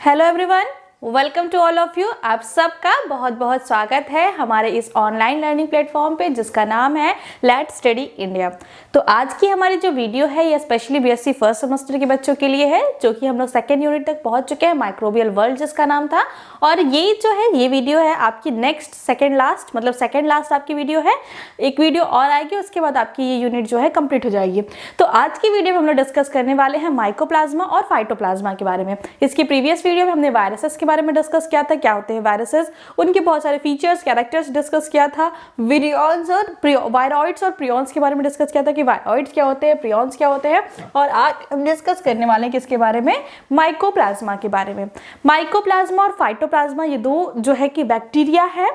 Hello everyone, welcome to all of you. आप सबका बहुत बहुत स्वागत है हमारे इस ऑनलाइन लर्निंग प्लेटफॉर्म पे जिसका नाम है लेट्स स्टडी इंडिया। तो आज की हमारी जो वीडियो है ये स्पेशली बीएससी फर्स्ट सेमेस्टर के बच्चों के लिए है, जो कि हम लोग सेकेंड यूनिट तक पहुंच चुके हैं, माइक्रोबियल वर्ल्ड जिसका नाम था। और ये जो है ये वीडियो है आपकी नेक्स्ट सेकेंड लास्ट आपकी वीडियो है। एक वीडियो और आएगी, उसके बाद आपकी ये यूनिट जो है कंप्लीट हो जाएगी। तो आज की वीडियो में हम लोग डिस्कस करने वाले हैं माइकोप्लाज्मा और फाइटोप्लाज्मा के बारे में। इसकी प्रीवियस वीडियो में हमने वायरसेस के बारे में डिस्कस किया था, क्या होते हैं वायरसेस, उनके बहुत सारे फीचर्स, कैरेक्टर्स डिस्कस किया था। विरियॉन्स और वायरॉइड्स और प्रियॉन्स के बारे में डिस्कस किया था कि वायरॉइड्स क्या होते हैं, प्रियॉन्स क्या होते हैं। और आज हम डिस्कस करने वाले हैं किसके बारे में, माइकोप्लाज्मा के बारे में। माइकोप्लाज्मा और फाइटोप्लाज्मा ये दो जो है कि बैक्टीरिया है।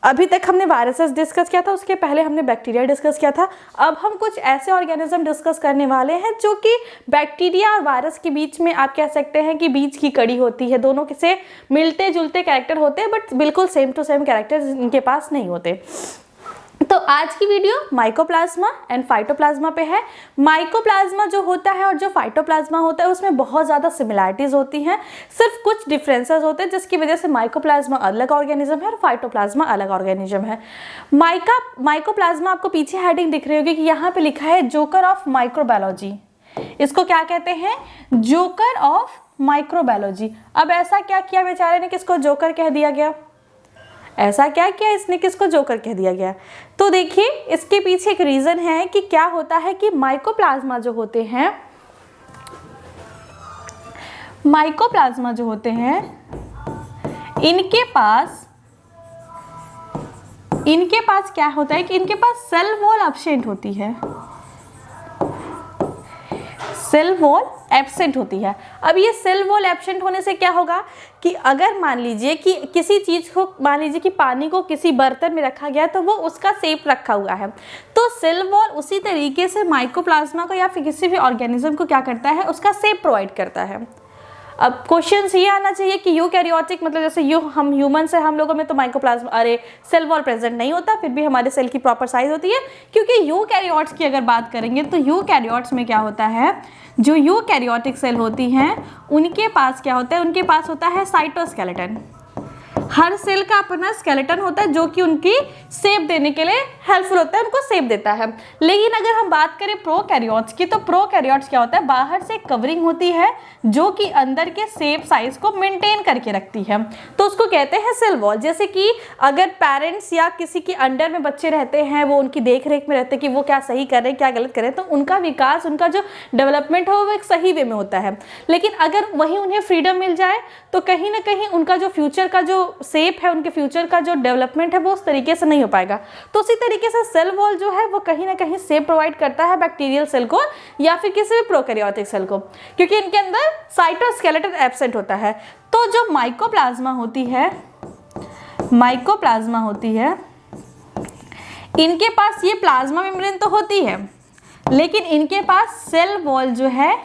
अभी तक हमने वायरसेस डिस्कस किया था, उसके पहले हमने बैक्टीरिया डिस्कस किया था। अब हम कुछ ऐसे ऑर्गेनिज्म डिस्कस करने वाले हैं जो कि बैक्टीरिया और वायरस के बीच में आप कह सकते हैं कि बीच की कड़ी होती है। दोनों से मिलते जुलते कैरेक्टर होते हैं बट बिल्कुल सेम टू सेम कैरेक्टर इनके पास नहीं होते। तो आज की वीडियो माइकोप्लाज्मा एंड फाइटोप्लाज्मा पे है। माइकोप्लाज्मा जो होता है और जो फाइटोप्लाज्मा होता है उसमें बहुत ज़्यादा सिमिलैरिटीज होती हैं, सिर्फ कुछ डिफरेंसेस होते हैं जिसकी वजह से माइकोप्लाज्मा अलग ऑर्गेनिज्म है और फाइटोप्लाज्मा अलग ऑर्गेनिज्म है। माइकोप्लाज्मा आपको पीछे हेडिंग दिख रही होगी कि यहाँ पे लिखा है जोकर ऑफ माइक्रोबायोलॉजी। इसको क्या कहते हैं, जोकर ऑफ माइक्रोबायोलॉजी। अब ऐसा क्या किया बेचारे ने किसको जोकर कह दिया गया, ऐसा क्या किया इसने किसको जोकर कह दिया गया। तो देखिए इसके पीछे एक रीजन है कि क्या होता है कि माइकोप्लाज्मा जो होते हैं, इनके पास क्या होता है कि इनके पास सेल वॉल एब्सेंट होती है, सेल वॉल एब्सेंट होती है। अब ये सेल वॉल एब्सेंट होने से क्या होगा कि अगर मान लीजिए कि किसी चीज को, मान लीजिए कि पानी को किसी बर्तन में रखा गया तो वो उसका शेप रखा हुआ है, तो सेल वॉल उसी तरीके से माइकोप्लाज्मा को या फिर किसी भी ऑर्गेनिज्म को क्या करता है, उसका शेप प्रोवाइड करता है। अब क्वेश्चन ये आना चाहिए कि यूकैरियोटिक मतलब जैसे हम ह्यूमन से, हम लोगों में तो माइकोप्लाज्मा सेल वॉल प्रेजेंट नहीं होता, फिर भी हमारे सेल की प्रॉपर साइज होती है। क्योंकि यूकैरियोट्स की अगर बात करेंगे तो यूकैरियोट्स में क्या होता है, जो यूकैरियोटिक सेल होती हैं उनके पास क्या होता है, उनके पास होता है साइटोस्केलेटन। हर सेल का अपना स्केलेटन होता है जो कि उनकी शेप देने के लिए हेल्पफुल होता है, उनको शेप देता है। लेकिन अगर हम बात करें प्रोकैरियोट्स की, तो प्रोकैरियोट्स क्या होता है, बाहर से कवरिंग होती है जो कि अंदर के शेप साइज को मेंटेन करके रखती है, तो उसको कहते हैं सेल वॉल। जैसे कि अगर पेरेंट्स या किसी के अंडर में बच्चे रहते हैं, वो उनकी देख रेख में रहते हैं कि वो क्या सही कर रहे हैं क्या गलत कर रहे हैं, तो उनका विकास, उनका जो डेवलपमेंट हो वो एक सही वे में होता है। लेकिन अगर वहीं उन्हें फ्रीडम मिल जाए तो कहीं ना कहीं उनका जो फ्यूचर का जो शेप है, उनके फ्यूचर का जो डेवलपमेंट है वो उस तरीके से नहीं हो पाएगा। तो उसी तरीके से सेल वॉल जो है वो कहीं ना कहीं शेप प्रोवाइड करता है बैक्टीरियल सेल को या फिर किसी भी प्रोकैरियोटिक सेल को, क्योंकि इनके अंदर साइटोस्केलेटन एब्सेंट होता है। तो जो माइकोप्लाज्मा होती है इनके पास ये प्लाज्मा मेम्ब्रेन तो होती है, लेकिन इनके पास सेल वॉल जो है,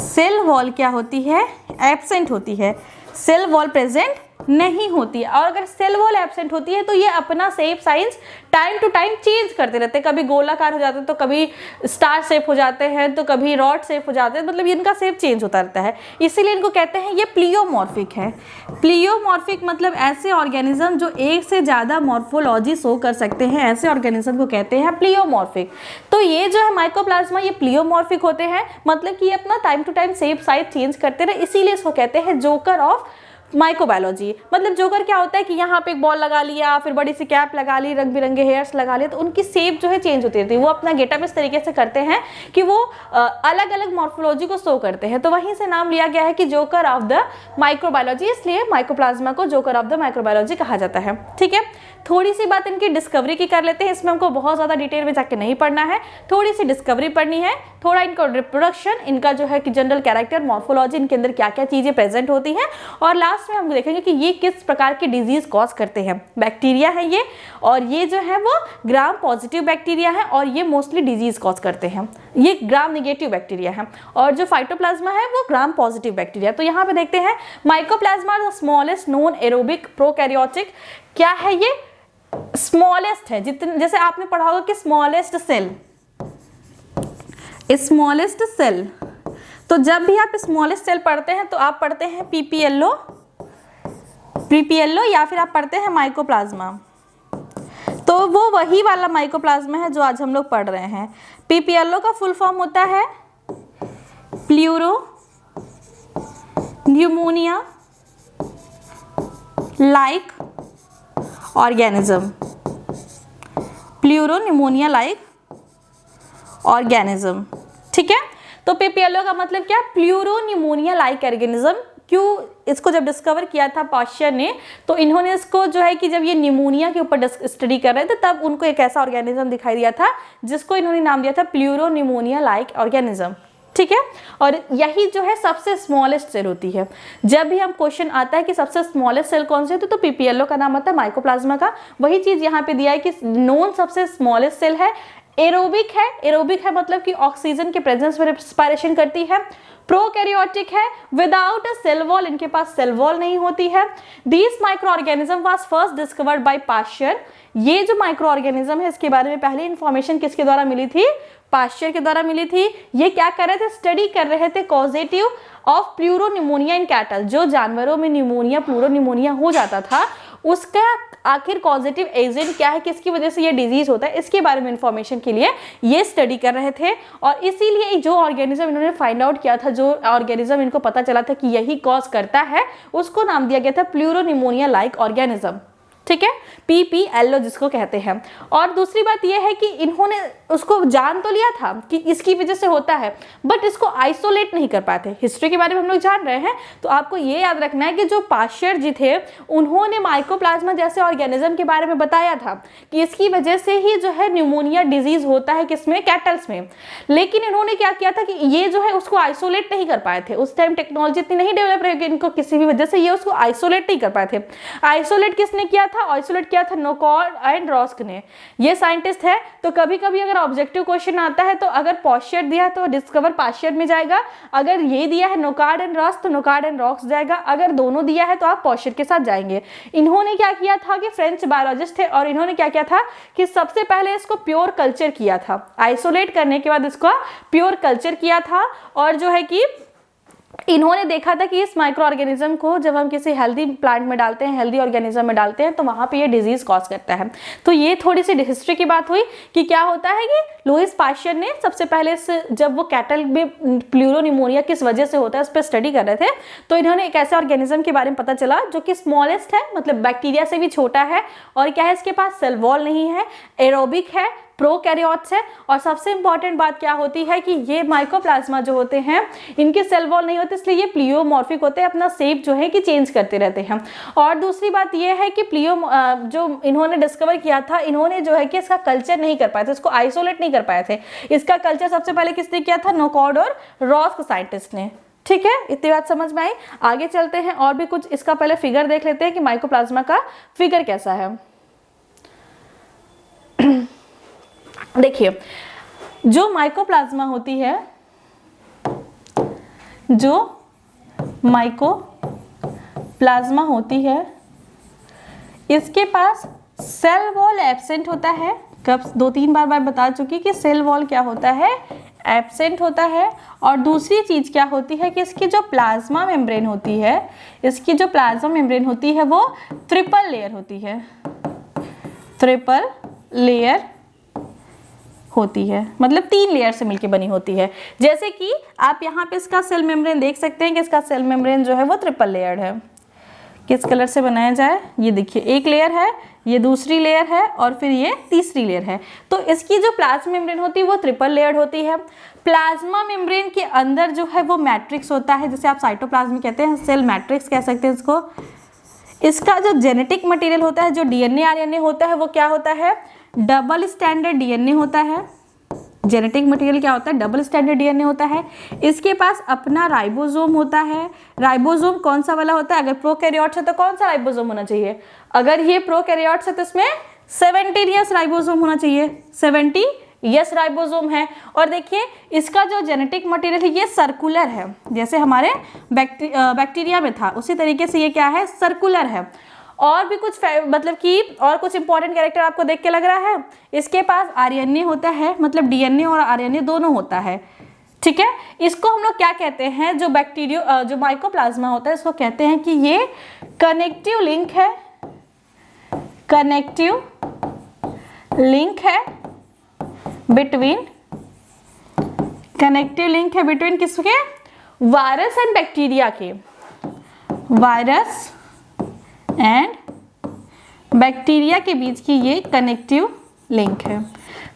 सेल वॉल क्या होती है, एब्सेंट होती है, सेल वॉल प्रेजेंट नहीं होती है। और अगर सेल वॉल एब्सेंट होती है तो ये अपना shape size time to time change करते रहते हैं, कभी गोलाकार हो जाते हैं तो कभी स्टार शेप हो जाते हैं तो कभी रॉड शेप हो जाते हैं, मतलब इनका शेप चेंज होता रहता है। इसीलिए इनको कहते हैं ये प्लियोमॉर्फिक है। प्लियोमॉर्फिक मतलब ऐसे ऑर्गेनिज्म जो एक से ज़्यादा मॉर्फोलॉजी शो कर सकते हैं, ऐसे ऑर्गेनिज्म को कहते हैं प्लियोमॉर्फिक। तो ये जो है माइकोप्लाज्मा ये प्लियोमॉर्फिक होते हैं, मतलब कि ये अपना time to time shape size change करते रहे, इसीलिए इसको कहते हैं जोकर ऑफ माइक्रोबायोलॉजी। मतलब जोकर क्या होता है कि यहाँ पे एक बॉल लगा लिया, फिर बड़ी सी कैप लगा ली, रंग बिरंगे हेयर्स लगा लिए, तो उनकी शेप जो है चेंज होती रहती है। वो अपना गेटअप इस तरीके से करते हैं कि वो अलग अलग मॉर्फोलॉजी को शो करते हैं, तो वहीं से नाम लिया गया है कि जोकर ऑफ द माइक्रोबायोलॉजी, इसलिए माइकोप्लाज्मा को जोकर ऑफ द माइक्रोबायोलॉजी कहा जाता है। ठीक है, थोड़ी सी बात इनकी डिस्कवरी की कर लेते हैं, इसमें हमको बहुत ज़्यादा डिटेल में जाके नहीं पढ़ना है, थोड़ी सी डिस्कवरी पढ़नी है, थोड़ा इनका रिप्रोडक्शन, इनका जो है कि जनरल कैरेक्टर, मॉर्फोलॉजी, इनके अंदर क्या क्या चीज़ें प्रेजेंट होती हैं, और लास्ट में हम देखेंगे कि ये किस प्रकार की डिजीज कॉज करते हैं। बैक्टीरिया है ये, और ये जो है वो ग्राम पॉजिटिव बैक्टीरिया है और ये मोस्टली डिजीज कॉज करते हैं, ये ग्राम नेगेटिव बैक्टीरिया है। और जो फाइटोप्लाज्मा है वो ग्राम पॉजिटिव बैक्टीरिया। तो यहाँ पे देखते हैं mycoplasma the smallest known aerobic prokaryotic, क्या है ये, स्मॉलेस्ट है। जितने जैसे आपने पढ़ा होगा कि स्मॉलेस्ट सेल, तो जब भी आप स्मॉलेस्ट सेल पढ़ते हैं तो आप पढ़ते हैं पीपीएलओ या फिर आप पढ़ते हैं माइकोप्लाज्मा। तो वो वही वाला माइकोप्लाज्मा है जो आज हम लोग पढ़ रहे हैं। पीपीएलओ का फुल फॉर्म होता है pleuro pneumonia like organism. Pleuro pneumonia like organism, ठीक है। तो पीपीएलओ का मतलब क्या? Pleuro pneumonia like organism. क्यों? इसको जब डिस्कवर किया था पाश्चर ने, तो इन्होंने इसको जो है कि जब ये निमोनिया के ऊपर स्टडी कर रहे थे तब उनको एक ऐसा ऑर्गेनिज्म दिखाई दिया था जिसको इन्होंने नाम दिया था प्लूरो न्यूमोनिया लाइक ऑर्गेनिज्म, ठीक है। और यही जो है सबसे स्मॉलेस्ट सेल होती है। जब भी हम क्वेश्चन आता है कि सबसे स्मॉलेस्ट सेल कौन सी है तो पीपीएलओ का नाम आता है माइकोप्लाज्मा का। वही चीज यहाँ पे दिया है कि नोन सबसे स्मॉलेस्ट सेल है, एरोबिक है। एरोबिक है मतलब कि ऑक्सीजन के प्रेजेंस में रेस्पिरेशन करती है। प्रोकैरियोटिक है, विदाउट अ सेल वॉल, इनके पास सेल वॉल नहीं होती है। This micro organism was first discovered by Pasteur. ये जो माइक्रो ऑर्गेनिज्म है इसके बारे में पहले इंफॉर्मेशन किसके द्वारा मिली थी? पाश्चर के द्वारा मिली थी। ये क्या कर रहे थे? स्टडी कर रहे थे causative of pleuro pneumonia in cattle. जो जानवरों में न्यूमोनिया, प्लूरो न्यूमोनिया हो जाता था, उसका आखिर कॉजेटिव एजेंट क्या है, किसकी वजह से ये डिजीज होता है, इसके बारे में इंफॉर्मेशन के लिए ये स्टडी कर रहे थे। और इसीलिए जो ऑर्गेनिज्म इन्होंने फाइंड आउट किया था, जो ऑर्गेनिज्म इनको पता चला था कि यही कॉज करता है, उसको नाम दिया गया था प्लूरो न्यूमोनिया लाइक ऑर्गेनिज्म, ठीक है। पीपीएलओ जिसको कहते हैं। और दूसरी बात यह है कि इन्होंने उसको जान तो लिया था कि इसकी वजह से होता है, बट इसको आइसोलेट नहीं कर पाए थे। हिस्ट्री के बारे में हम लोग जान रहे हैं, तो आपको ये याद रखना है कि जो पाश्चर जी थे उन्होंने माइकोप्लाज्मा जैसे ऑर्गेनिज्म के बारे में बताया था कि इसकी वजह से ही जो है न्यूमोनिया डिजीज होता है, किसमें? कैटल्स में। लेकिन इन्होंने क्या किया था कि ये जो है उसको आइसोलेट नहीं कर पाए थे। उस टाइम टेक्नोलॉजी इतनी नहीं डेवलप रही, इनको किसी भी वजह से ये उसको आइसोलेट नहीं कर पाए थे। आइसोलेट किसने किया था? आइसोलेट किया था नोकॉर्ड एंड रॉस्क ने। ये साइंटिस्ट है। तो कभी कभी अगर ऑब्जेक्टिव क्वेश्चन आता है तो अगर पाश्चर दिया है तो डिस्कवर पाश्चर में जाएगा, अगर ये दिया है नोकार्ड एंड रॉस्क तो नोकार्ड एंड रॉक्स जाएगा, अगर दोनों दिया है तो आप पाश्चर के साथ जाएंगे। इन्होंने क्या किया था कि फ्रेंच बायोलॉजिस्ट थे और इन्होंने क्या किया था कि सबसे पहले इसको प्योर कल्चर किया था। आइसोलेट करने के बाद इसको प्योर कल्चर किया था और जो है कि इन्होंने देखा था कि इस माइक्रो ऑर्गेनिज्म को जब हम किसी हेल्दी प्लांट में डालते हैं, हेल्दी ऑर्गेनिज्म में डालते हैं, तो वहां पे ये डिजीज कॉज करता है। तो ये थोड़ी सी हिस्ट्री की बात हुई कि क्या होता है कि लुईस पाश्चर ने सबसे पहले जब वो कैटल में प्लूरो न्यूमोनिया किस वजह से होता है उस पर स्टडी कर रहे थे, तो इन्होंने एक ऐसे ऑर्गेनिज्म के बारे में पता चला जो कि स्मॉलेस्ट है, मतलब बैक्टीरिया से भी छोटा है, और क्या है, इसके पास सेल वॉल नहीं है, एरोबिक है, प्रोकैरियोट्स है, और सबसे इंपॉर्टेंट बात क्या होती है कि ये माइकोप्लाज्मा जो होते हैं इनके सेल वॉल नहीं होते, इसलिए ये प्लियोमॉर्फिक होते हैं, अपना शेप जो है कि चेंज करते रहते हैं। और दूसरी बात ये है कि जो इन्होंने डिस्कवर किया था, इन्होंने जो है कि इसका कल्चर नहीं कर पाए थे, इसको आइसोलेट नहीं कर पाए थे। इसका कल्चर सबसे पहले किसने किया था? नोकॉर्ड और रॉस्क साइंटिस्ट ने। ठीक है, इतनी बात समझ में आई। आगे चलते हैं और भी कुछ इसका पहले फिगर देख लेते हैं कि माइकोप्लाज्मा का फिगर कैसा है। देखिए, जो माइकोप्लाज्मा होती है, जो माइकोप्लाज्मा होती है, इसके पास सेल वॉल एब्सेंट होता है। कब 2-3 बार बता चुकी कि सेल वॉल क्या होता है? एब्सेंट होता है। और दूसरी चीज क्या होती है कि इसकी जो प्लाज्मा मेम्ब्रेन होती है, इसकी जो प्लाज्मा मेम्ब्रेन होती है वो ट्रिपल लेयर होती है, ट्रिपल लेयर होती है, मतलब 3 लेयर से मिलकर बनी होती है। जैसे कि आप यहाँ पे इसका सेल मेम्ब्रेन देख सकते हैं कि इसका सेल मेम्ब्रेन जो है वो ट्रिपल लेयर्ड है। किस कलर से बनाया जाए? ये देखिए, एक लेयर है, ये दूसरी लेयर है और फिर ये तीसरी लेयर है। तो इसकी जो प्लाज्मा मेम्ब्रेन होती है वो ट्रिपल लेयर्ड होती है। प्लाज्मा मेम्ब्रेन के अंदर जो है वो मैट्रिक्स होता है, जिसे आप साइटोप्लाज्म कहते हैं, सेल मैट्रिक्स कह सकते हैं इसको। इसका जो जेनेटिक मटेरियल होता है, जो डीएनए आरएनए होता है, वो क्या होता है? डबल स्टैंडर्ड डीएनए होता है। जेनेटिक मटेरियल क्या होता है? डबल स्टैंडर्ड डीएनए होता है। इसके पास अपना राइबोसोम होता है। राइबोसोम कौन सा वाला होता है? अगर प्रोकैरियोट्स है तो कौन सा राइबोसोम होना चाहिए? अगर ये प्रोकैरियोट्स है तो इसमें 17S राइबोसोम होना चाहिए, 70S राइबोसोम है। और देखिए, इसका जो जेनेटिक मटेरियल है ये सर्कुलर है, जैसे हमारे बैक्टीरिया में था उसी तरीके से ये क्या है? सर्कुलर है। और भी कुछ मतलब कि और कुछ इंपॉर्टेंट कैरेक्टर आपको देख के लग रहा है, इसके पास आरएनए होता है, मतलब डीएनए और आरएनए दोनों होता है। ठीक है, इसको हम लोग क्या कहते हैं, जो बैक्टीरियो जो माइकोप्लाज्मा होता है इसको कहते हैं कि ये कनेक्टिव लिंक है, कनेक्टिव लिंक है बिटवीन, कनेक्टिव लिंक है बिटवीन किसके, वायरस एंड बैक्टीरिया के, वायरस एंड बैक्टीरिया के बीच की ये कनेक्टिव लिंक है।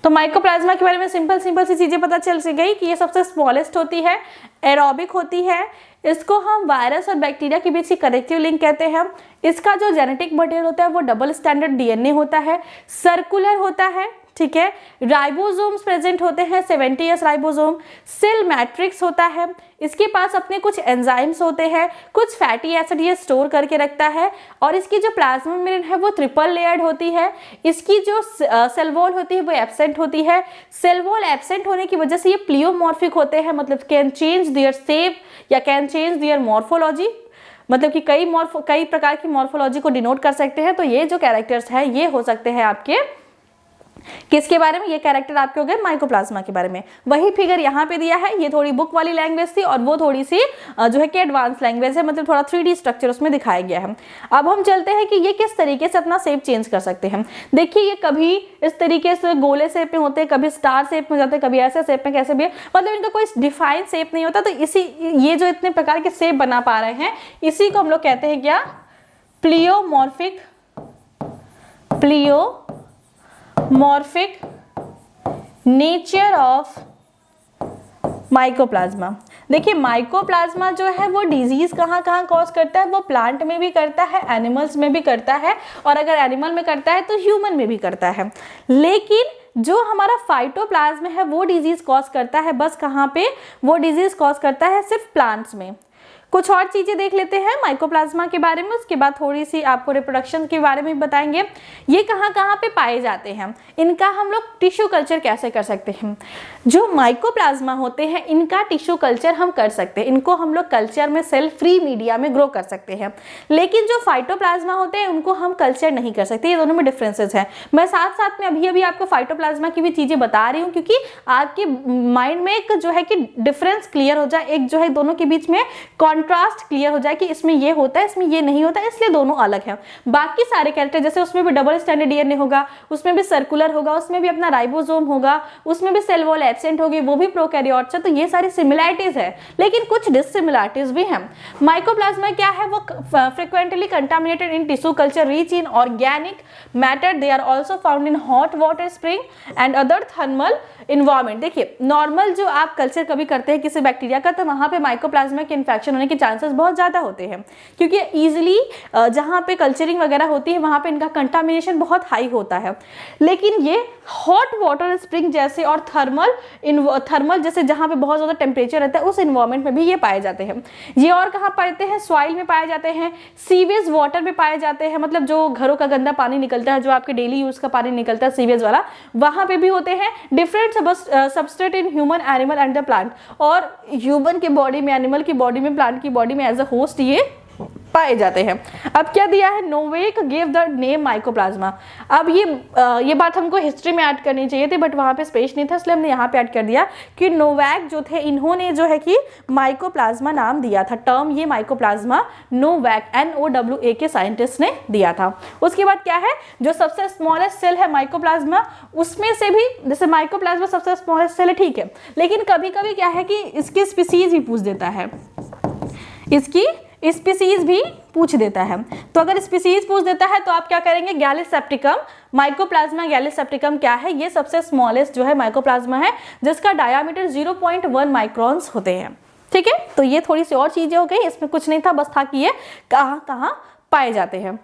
तो माइकोप्लाज्मा के बारे में सिंपल सी चीजें पता चल गई कि ये सबसे स्मॉलेस्ट होती है, एरोबिक होती है, इसको हम वायरस और बैक्टीरिया के बीच की कनेक्टिव लिंक कहते हैं। इसका जो जेनेटिक मटेरियल होता है वो डबल स्टैंडर्ड डीएनए होता है, सर्कुलर होता है, ठीक है, राइबोसोम्स प्रेजेंट होते हैं 70S राइबोसोम, सेल मैट्रिक्स होता है, इसके पास अपने कुछ एंजाइम्स होते हैं, कुछ फैटी एसिड ये स्टोर करके रखता है, और इसकी जो प्लाज्मा मेम्ब्रेन है वो ट्रिपल लेयर्ड होती है, इसकी जो सेल वॉल होती है वो एब्सेंट होती है, सेल वॉल एब्सेंट होने की वजह से ये प्लियोमॉर्फिक होते हैं, मतलब कैन चेंज देयर शेप या कैन चेंज देयर मॉर्फोलॉजी, मतलब कि कई प्रकार की मॉर्फोलॉजी को डिनोट कर सकते हैं। तो ये जो कैरेक्टर्स है ये हो सकते हैं आपके किसके बारे में, ये कैरेक्टर आपके हो गए माइकोप्लाज्मा के बारे में। वही फिगर यहाँ पे दिया है, ये थोड़ी बुक वाली लैंग्वेज थी और वो थोड़ी सी जो है कि एडवांस लैंग्वेज है, मतलब थोड़ा 3D स्ट्रक्चर उसमें दिखाया गया है। अब हम चलते हैं कि ये किस तरीके से अपना शेप चेंज कर सकते हैं। देखिए ये कभी इस तरीके से गोले शेप में होते हैं, कभी स्टार शेप में जाते हैं, कभी ऐसे शेप में, कैसे भी, मतलब इनका कोई डिफाइंड शेप नहीं होता। तो इसी ये जो इतने प्रकार के शेप बना पा रहे हैं इसी को हम लोग कहते हैं क्या, pleomorphic, pleomorphic nature of mycoplasma. देखिए माइकोप्लाज्मा जो है वो डिजीज कहाँ कॉज करता है, वो प्लांट में भी करता है, एनिमल्स में भी करता है, और अगर एनिमल में करता है तो ह्यूमन में भी करता है। लेकिन जो हमारा फाइटोप्लाज्म है वो डिजीज कॉज करता है बस कहाँ पे, वो डिजीज कॉज करता है सिर्फ प्लांट्स में। कुछ और चीजें देख लेते हैं माइकोप्लाज्मा के बारे में, उसके बाद थोड़ी सी आपको रिप्रोडक्शन के बारे में बताएंगे। ये कहाँ पे पाए जाते हैं, इनका हम लोग टिश्यू कल्चर कैसे कर सकते हैं। जो माइकोप्लाज्मा होते हैं इनका टिश्यू कल्चर हम कर सकते हैं, इनको हम लोग कल्चर में सेल फ्री मीडिया में ग्रो कर सकते हैं। लेकिन जो फाइटोप्लाज्मा होते हैं उनको हम कल्चर नहीं कर सकते, ये दोनों में डिफरेंसेस हैं। मैं साथ साथ में अभी आपको फाइटोप्लाज्मा की भी चीजें बता रही हूँ क्योंकि आपके माइंड में एक जो है कि डिफरेंस क्लियर हो जाए, एक जो है दोनों के बीच में कॉन्ट्रास्ट क्लियर हो जाए कि इसमें ये होता है इसमें ये नहीं होता, इसलिए दोनों अलग हैं। बाकी सारे कैरेक्टर जैसे उसमें भी डबल स्टैंडर्ड डीएनए होगा, उसमें भी सर्कुलर होगा, उसमें भी अपना राइबोसोम होगा, उसमें भी सेल वॉल एब्सेंट होगी, वो भी प्रोकैरियोट्स है। तो ये सारी सिमिलैरिटीज है लेकिन कुछ डिससिमिलैरिटीज भी हैं। माइकोप्लाज्मा क्या है, वो frequently contaminated in tissue culture, rich in organic matter, they are also found in hot water spring and other thermal environment. देखिए नॉर्मल जो आप कल्चर कभी करते हैं किसी बैक्टीरिया का तो वहां पे माइकोप्लाज्मा के इन्फेक्शन होने के चांसेस बहुत ज्यादा होते हैं क्योंकि इजीली जहां पे कल्चरिंग वगैरह होती है वहां पे इनका कंटामिनेशन बहुत हाई होता है। लेकिन ये हॉट वाटर स्प्रिंग जैसे और थर्मल जैसे जहां पे बहुत ज्यादा टेम्परेचर रहता है उस इन्वायरमेंट में भी ये पाए जाते हैं। ये और कहाँ पाते हैं, सॉइल में पाए जाते हैं, सीवेज वाटर में पाए जाते हैं, मतलब जो घरों का गंदा पानी निकलता है, जो आपके डेली यूज का पानी निकलता है सीवेज वाला, वहां पे भी होते हैं। Different substrate in human, animal and the plant, और ह्यूमन की बॉडी में, एनिमल की बॉडी में, प्लांट की बॉडी में एज अ होस्ट ये पाए जाते हैं। अब क्या दिया है, नोवेक गिव द नेम माइकोप्लाज्मा। अब ये बात हमको हिस्ट्री में ऐड करनी चाहिए थी बट वहां पे स्पेस नहीं था इसलिए हमने यहाँ पे ऐड कर दिया कि नोवैक जो थे इन्होंने जो है कि माइकोप्लाज्मा नाम दिया था। टर्म ये माइकोप्लाज्मा नोवैक NOWA के साइंटिस्ट ने दिया था। उसके बाद क्या है, जो सबसे स्मॉलेस्ट सेल है माइकोप्लाज्मा, उसमें से भी जैसे माइकोप्लाज्मा सबसे स्मॉलेस्ट सेल है ठीक है, लेकिन कभी कभी क्या है कि इसकी स्पीसीज भी पूछ देता है, इसकी स्पीसीज भी पूछ देता है। तो अगर स्पीसीज पूछ देता है तो आप क्या करेंगे, गैलिसेप्टिकम, माइकोप्लाज्मा गैलिसेप्टिकम क्या है, ये सबसे स्मॉलेस्ट जो है माइकोप्लाज्मा है जिसका डायामीटर 0.1 माइक्रॉन्स होते हैं। ठीक है, तो ये थोड़ी सी और चीजें हो गई, इसमें कुछ नहीं था, बस था कि ये कहाँ कहाँ पाए जाते हैं।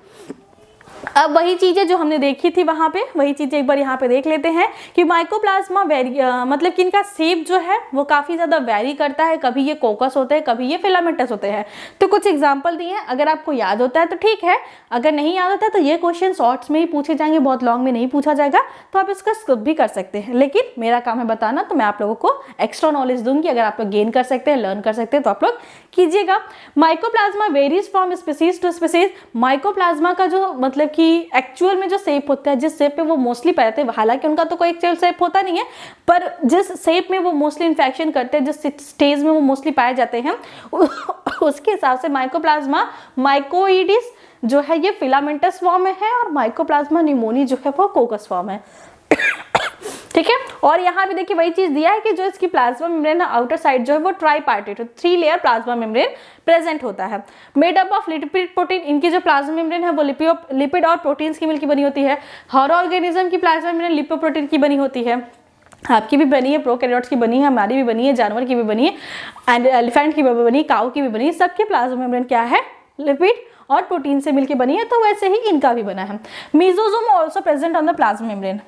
अब वही चीजें जो हमने देखी थी वहां पे, वही चीजें एक बार यहाँ पे देख लेते हैं कि माइकोप्लाज्मा मतलब कि इनका शेप जो है वो काफी ज्यादा वेरी करता है, कभी ये कोकस होते हैं, कभी ये फिलामेंटस होते हैं। तो कुछ एग्जांपल दिए हैं, अगर आपको याद होता है तो ठीक है, अगर नहीं याद होता है तो ये क्वेश्चन शॉर्ट्स में ही पूछे जाएंगे, बहुत लॉन्ग में नहीं पूछा जाएगा, तो आप इसका स्किप भी कर सकते हैं। लेकिन मेरा काम है बताना, तो मैं आप लोगों को एक्स्ट्रा नॉलेज दूंगी, अगर आप लोग गेन कर सकते हैं, लर्न कर सकते हैं तो आप लोग कीजिएगा। Mycoplasma varies from species to species. Mycoplasma का जो मतलब मतलब कि एक्चुअल में जो शेप होता है, जिस शेप पे वो मोस्टली पाए जाते हैं, हालांकि उनका तो कोई एक्चुअल शेप होता नहीं है, पर जिस शेप में वो मोस्टली इन्फेक्शन करते हैं, जिस स्टेज में वो मोस्टली पाए जाते हैं उसके हिसाब से माइकोप्लाज्मा माइकोइडिस जो है ये फिलामेंटस फॉर्म में है और माइकोप्लाज्मा न्यूमोनी जो है वो कोकस फॉर्म है। ठीक है, और यहाँ भी देखिए वही चीज दिया है कि जो इसकी प्लाज्मा मेम्ब्रेन आउटर साइड जो है वो tripartite, 3 layer plasma membrane present होता है, made up of lipid protein. इनकी जो प्लाज्मा मेम्ब्रेन है वो लिपिड और प्रोटीन्स की मिलकर बनी होती है। हर ऑर्गेनिज्म की प्लाज्मा मेम्ब्रेन लिपोप्रोटीन की बनी होती है, आपकी भी बनी है, प्रोकैरियोट्स की बनी है, हमारी भी बनी है, जानवर की भी बनी है, एंड एलिफेंट की भी बनी है, काऊ की भी बनी है, सबकी प्लाज्मा मेम्ब्रेन क्या है, लिपिड और प्रोटीन से मिलकर बनी है, तो वैसे ही इनका भी बना है। Mesosome also present on the plasma membrane.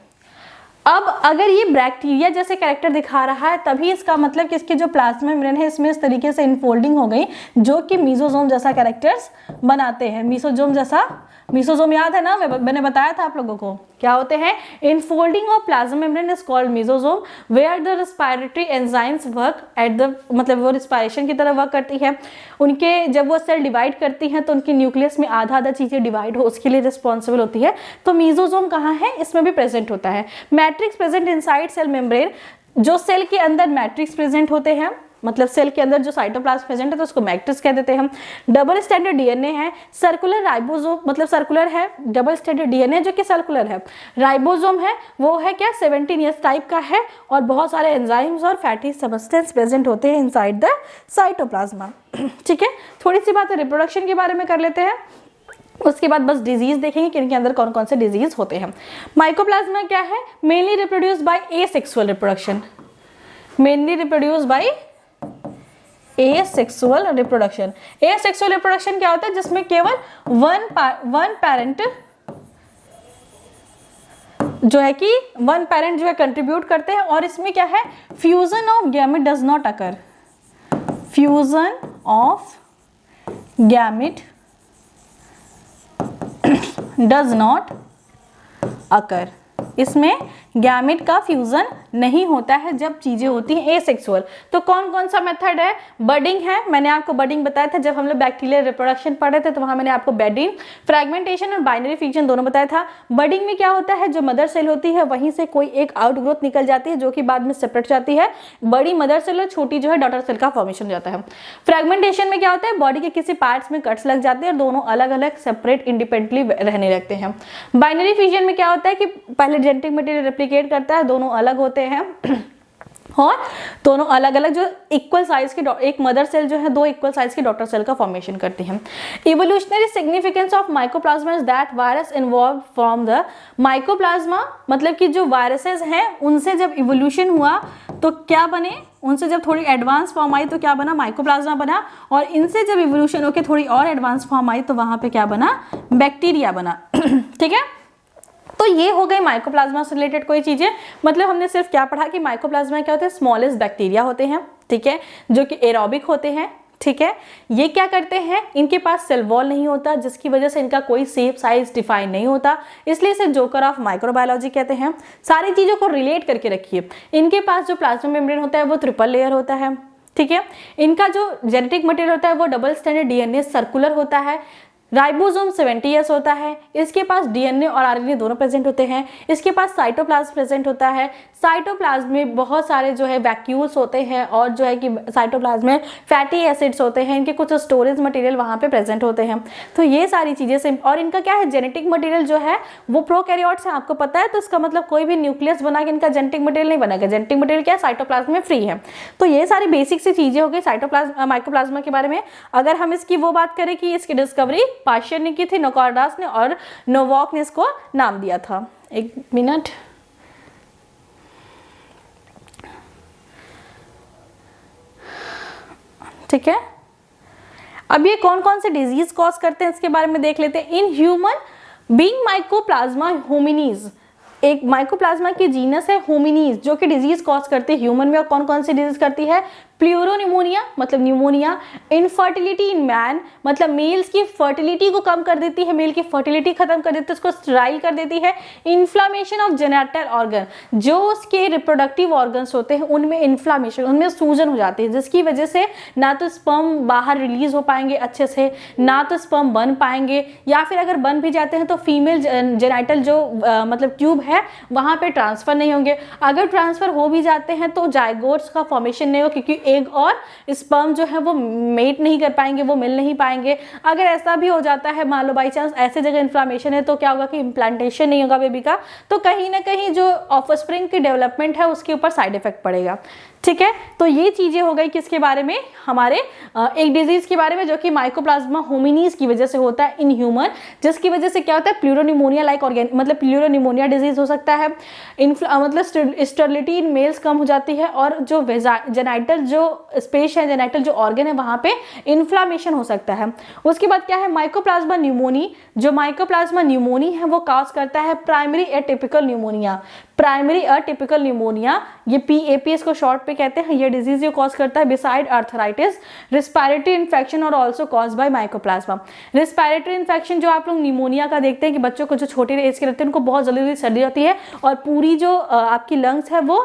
अब अगर ये बैक्टीरिया जैसे कैरेक्टर दिखा रहा है तभी इसका मतलब कि इसकी जो प्लाज्मा मेम्ब्रेन है इसमें इस तरीके से इनफोल्डिंग हो गई जो कि मेसोसोम जैसा कैरेक्टर्स बनाते हैं। मेसोसोम जैसा, मेसोसोम याद है ना, मैंने बताया था आप लोगों को क्या होते हैं। Infolding of plasma membrane is called mesosome where the respiratory enzymes work at the, मतलब वो रिस्पायरेशन की तरह वर्क करती है। उनके जब वो सेल डिवाइड करती हैं तो उनके न्यूक्लियस में आधा आधा चीजें डिवाइड हो उसके लिए रिस्पॉन्सिबल होती है। तो मेसोसोम कहाँ है, इसमें भी प्रेजेंट होता है। Matrix present inside cell membrane, जो सेल के अंदर मैट्रिक्स प्रेजेंट होते हैं, मतलब सेल के अंदर जो साइटोप्लाज्म प्रेजेंट है तो उसको मैट्रिक्स कह देते हैं हम। डबल स्टैंडर्ड डीएनए है, सर्कुलर राइबोसोम, मतलब सर्कुलर है, डबल स्टैंडर्ड डीएनए जो कि सर्कुलर है। राइबोसोम है वो है क्या, 17S टाइप का है और बहुत सारे एंजाइम्स और फैटी सब्सटेंस प्रेजेंट होते हैं इनसाइड द साइटोप्लाज्मा। ठीक है, थोड़ी सी बात रिप्रोडक्शन के बारे में कर लेते हैं, उसके बाद बस डिजीज देखेंगे कि इनके अंदर कौन कौन से डिजीज होते हैं। माइकोप्लाज्मा क्या है, mainly reproduce by asexual reproduction, mainly reproduce by asexual reproduction. Asexual reproduction क्या होता है, जिसमें केवल वन पेरेंट जो है कि वन पेरेंट जो है कंट्रीब्यूट करते हैं और इसमें क्या है, fusion of gamete does not occur, fusion of gamete does not occur, इसमें गैमेट का फ्यूजन नहीं होता है जब चीजें होती हैं एसेक्सुअल। तो कौन कौन सा मेथड है, बडिंग है, मैंने आपको बडिंग बताया था जब हम लोग बैक्टीरियल रिप्रोडक्शन पढ़े थे तो वहां मैंने आपको बडिंग, फ्रैगमेंटेशन और बाइनरी फ्यूजन दोनों बताया था। बडिंग में क्या होता है, जो मदर सेल होती है वहीं से कोई एक आउटग्रोथ निकल जाती है जो कि बाद में सेपरेट जाती है, बड़ी मदर सेल और छोटी जो है डॉटर सेल का फॉर्मेशन हो जाता है। फ्रैगमेंटेशन में क्या होता है, बॉडी के किसी पार्ट्स में कट्स लग जाते हैं और दोनों अलग अलग सेपरेट इंडिपेंडेंटली रहने लगते हैं। बाइनरी फ्यूजन में क्या होता है कि पहले जेनेटिक मटेरियल रेप्लिकेट करता है, दोनों अलग होते हैं और दोनों अलग अलग जो इक्वल साइज की, एक मदर सेल जो है दो इक्वल साइज की डॉटर सेल का फॉर्मेशन करती हैं। Evolutionary significance of mycoplasma is that virus involve from the mycoplasma, मतलब कि जो वायरसेस हैं उनसे जब इवोल्यूशन हुआ तो क्या बने, उनसे जब थोड़ी एडवांस फॉर्म आई तो क्या बना, माइकोप्लाज्मा बना, और इनसे जब इवोल्यूशन होकर थोड़ी और एडवांस फॉर्म आई तो वहां पे क्या बना, बैक्टीरिया बना। ठीक है, तो ये हो गई माइकोप्लाज्मा से रिलेटेड कोई चीजें। मतलब हमने सिर्फ क्या पढ़ा कि माइकोप्लाज्मा क्या होते हैं, स्मॉलेस्ट बैक्टीरिया होते हैं, ठीक है, जो कि एरोबिक होते हैं। ठीक है, ये क्या करते हैं, इनके पास सेल वॉल नहीं होता जिसकी वजह से इनका कोई शेप साइज डिफाइन नहीं होता, इसलिए इसे जोकर ऑफ माइक्रोबायोलॉजी कहते हैं। सारी चीजों को रिलेट करके रखिए। इनके पास जो प्लाज्मा मेम्ब्रेन होता है वो ट्रिपल लेयर होता है। ठीक है, इनका जो जेनेटिक मटेरियल होता है वो डबल स्टैंडर्ड डीएनए सर्कुलर होता है। राइबोसोम 70S होता है, इसके पास डीएनए और आरएनए दोनों प्रेजेंट होते हैं। इसके पास साइटोप्लाज्म प्रेजेंट होता है। साइटोप्लाज्म में बहुत सारे जो है वैक्यूल्स होते हैं और जो है कि साइटोप्लाज्म में फैटी एसिड्स होते हैं, इनके कुछ स्टोरेज मटेरियल वहाँ पे प्रेजेंट होते हैं। तो ये सारी चीज़ें से, और इनका क्या है, जेनेटिक मटेरियल जो है वो प्रोकैरियोट्स है, आपको पता है, तो इसका मतलब कोई भी न्यूक्लियस बना के इनका जेनेटिक मटेरियल नहीं बनेगा। जेनेटिक मटेरियल क्या है, साइटोप्लाज्म में फ्री है। तो ये सारी बेसिक सी चीज़ें हो गई साइटोप्लाज्म माइकोप्लाज्मा के बारे में। अगर हम इसकी वो बात करें कि इसकी डिस्कवरी पाश्चर ने की थी, नोकार्डास ने, और नोवाक ने इसको नाम दिया था। एक मिनट, ठीक है, अब ये कौन कौन से डिजीज कॉज करते हैं इसके बारे में देख लेते हैं। इन ह्यूमन बीइंग माइकोप्लाज्मा होमिनीज, एक माइकोप्लाज्मा की जीनस है होमिनीज जो कि डिजीज कॉज करती है ह्यूमन में। और कौन कौन सी डिजीज करती है, प्लूरोनिमोनिया मतलब न्यूमोनिया, इनफर्टिलिटी इन मैन मतलब मेल्स की फर्टिलिटी को कम कर देती है, मेल की फर्टिलिटी खत्म कर देती है, उसको स्टराइल कर देती है। इन्फ्लामेशन ऑफ जेनिटल ऑर्गन, जो उसके रिप्रोडक्टिव ऑर्गन्स होते हैं उनमें इन्फ्लामेशन, उनमें सूजन हो जाती है, जिसकी वजह से ना तो स्पर्म बाहर रिलीज हो पाएंगे अच्छे से, ना तो स्पर्म बन पाएंगे, या फिर अगर बन भी जाते हैं तो फीमेल जेनिटल जो मतलब ट्यूब है वहां पे ट्रांसफर नहीं होंगे। अगर ट्रांसफर हो भी जाते हैं तो जाइगोट्स का फॉर्मेशन नहीं हो, क्योंकि एग और स्पर्म जो है वो मेट नहीं कर पाएंगे, वो मिल नहीं पाएंगे। अगर ऐसा भी हो जाता है, मान लो बाई चांस ऐसे जगह इन्फ्लामेशन है, तो क्या होगा कि इम्प्लांटेशन नहीं होगा बेबी का, तो कहीं ना कहीं जो ऑफस्प्रिंग की डेवलपमेंट है उसके ऊपर साइड इफेक्ट पड़ेगा। ठीक है, तो ये चीजें हो गई किसके बारे में, हमारे एक डिजीज के बारे में जो कि माइकोप्लाज्मा होमिनीज की वजह से होता है इन ह्यूमन, जिसकी वजह से क्या होता है प्लूरोनिमोनिया लाइक ऑर्गेन मतलब प्लूरोनिमोनिया डिजीज हो सकता है। मतलब स्टेरिलिटी इन मेल्स कम हो जाती है, और जो जेनिटल जो स्पेस है, जेनिटल जो ऑर्गन है वहां पे इन्फ्लामेशन हो सकता है। उसके बाद क्या है माइकोप्लाज्मा न्यूमोनी, जो माइकोप्लाज्मा न्यूमोनी है वो कॉज करता है primary atypical pneumonia. Primary atypical pneumonia, ये PAPS को शॉर्ट पे कहते हैं, ये डिजीज ये कॉज करता है बिसाइड आर्थराइटिस रिस्पायरेटरी इन्फेक्शन और also cause by mycoplasma. Respiratory infection जो आप लोग निमोनिया का देखते हैं कि बच्चों को जो छोटे एज के रहते हैं उनको बहुत जल्दी सर्दी होती है और पूरी जो आपकी लंग्स है वो